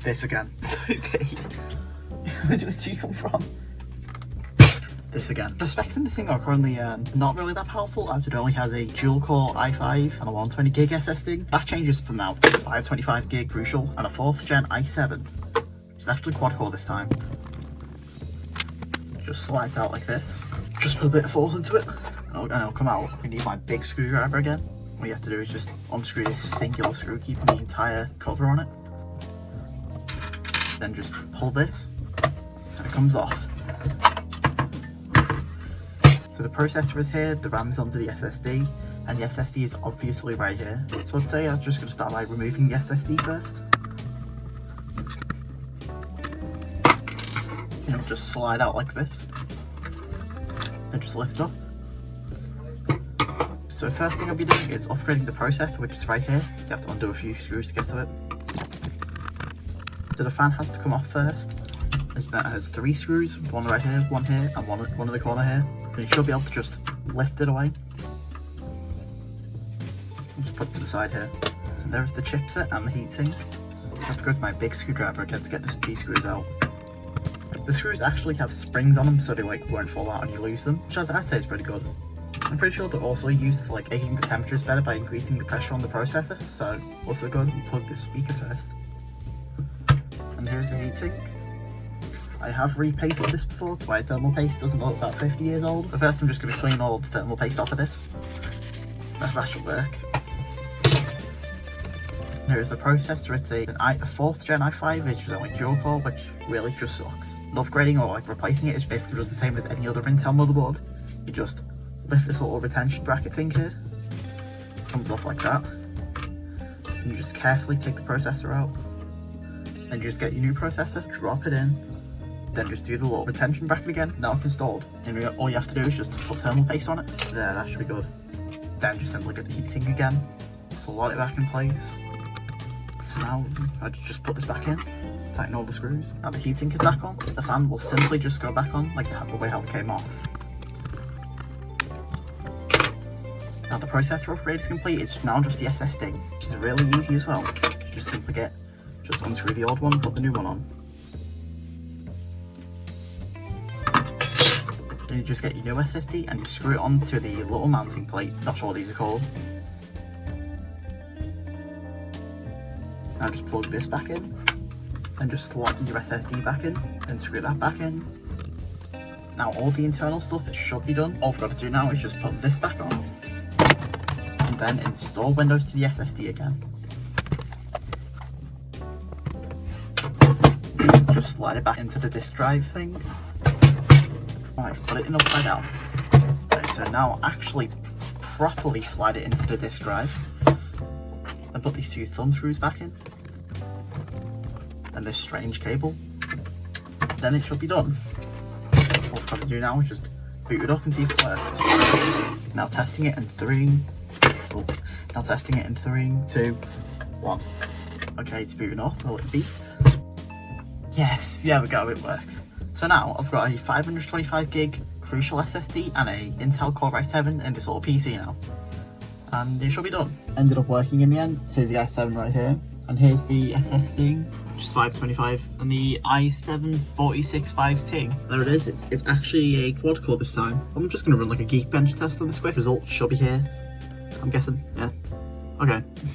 This again. Okay. Where did you come from? This again. The specs in this thing are currently not really that powerful, as it only has a dual core i5 and a 120 gig SSD. That changes from now to 525 gig crucial and a 4th gen i7, which is actually quad core this time. Just slides out like this. Just put a bit of force into it and it'll come out. We need my big screwdriver again. What you have to do is just unscrew this singular screw, keeping the entire cover on it. Then just pull this and it comes off. So the processor is here, the RAM is under the SSD, and the SSD is obviously right here. So I'd say I'm just going to start by removing the SSD first. And it'll just slide out like this. Then just lift up. So the first thing I'll be doing is upgrading the processor, which is right here. You have to undo a few screws to get to it. So the fan has to come off first. That has 3 screws, one right here, one here, and one in the corner here. And you should be able to just lift it away. I'll just put it to the side here. So there's the chipset and the heatsink. I have to go to my big screwdriver again to get these screws out. The screws actually have springs on them, so they won't fall out and you lose them, which I'd say is pretty good. I'm pretty sure they're also used for making the temperatures better by increasing the pressure on the processor, so also go and plug the speaker first. And here's the heatsink. I have repasted this before to why thermal paste doesn't look about 50 years old. But first I'm just going to clean all the thermal paste off of this. That should work. Here's the processor. It's a 4th gen i5, which is only dual core, which really just sucks. And upgrading or replacing it is basically just the same as any other Intel motherboard. You just lift this little retention bracket thing here. Comes off like that. And you just carefully take the processor out. Then you just get your new processor, drop it in. Then just do the little retention bracket again. Now it's installed. And all you have to do is just put thermal paste on it. There, that should be good. Then just simply get the heatsink again. Slot it back in place. So now I just put this back in. Tighten all the screws. Now the heatsink is back on. The fan will simply just go back on like the way how it came off. Now the processor upgrade is complete. It's now just the SSD, which is really easy as well. You just simply just unscrew the old one, put the new one on. Then you just get your new SSD and you screw it onto the little mounting plate. Not sure what these are called. Now just plug this back in and just slot your SSD back in and screw that back in. Now all the internal stuff, it should be done. All I've got to do now is just put this back on and then install Windows to the SSD again. Just slide it back into the disk drive thing. Right, put it in upside down. Okay, so now actually properly slide it into the disk drive. Then put these 2 thumb screws back in. And this strange cable. Then it should be done. All I've got to do now is just boot it up and see if it works. Now testing it in 3. Oh, now testing it in 3, 2, 1. Okay, it's booting up. Will it beep? Yes, there we go, it works. So now I've got a 525 gig crucial SSD and a Intel Core i7 in this little PC now. And it should be done. Ended up working in the end. Here's the i7 right here. And here's the SSD, which is 525. And the i7 4650T. There it is. It's actually a quad core this time. I'm just going to run like a Geekbench test on this quick. Result should be here, I'm guessing. Yeah. Okay.